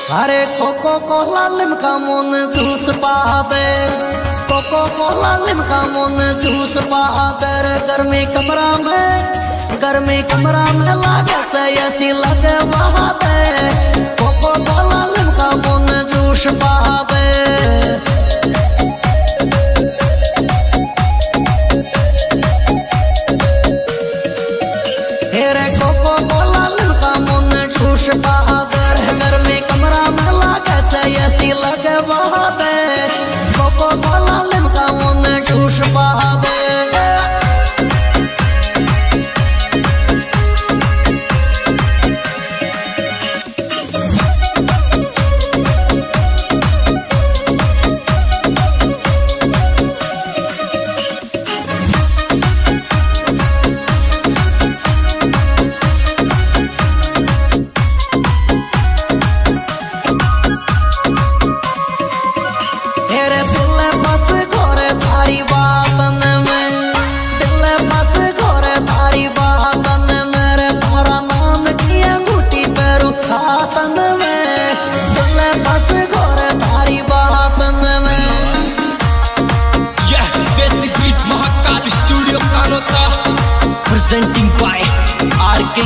अरे cocoa Cola Limca मोन juice पादे, कोको कोला लिमका मोन जूस पादे। गर्मी कमरा में लागे ऐसी लगे वहाँ दे। कोको कोला लिमका मोन जूस पादे। हेरे कोको कोला लिमका मोन जूस पादे। गर्मी कमरा में लागे ऐसी लगे वहाँ दे। कोको कोला लिमका मोन जूस पादे। Presenting by RK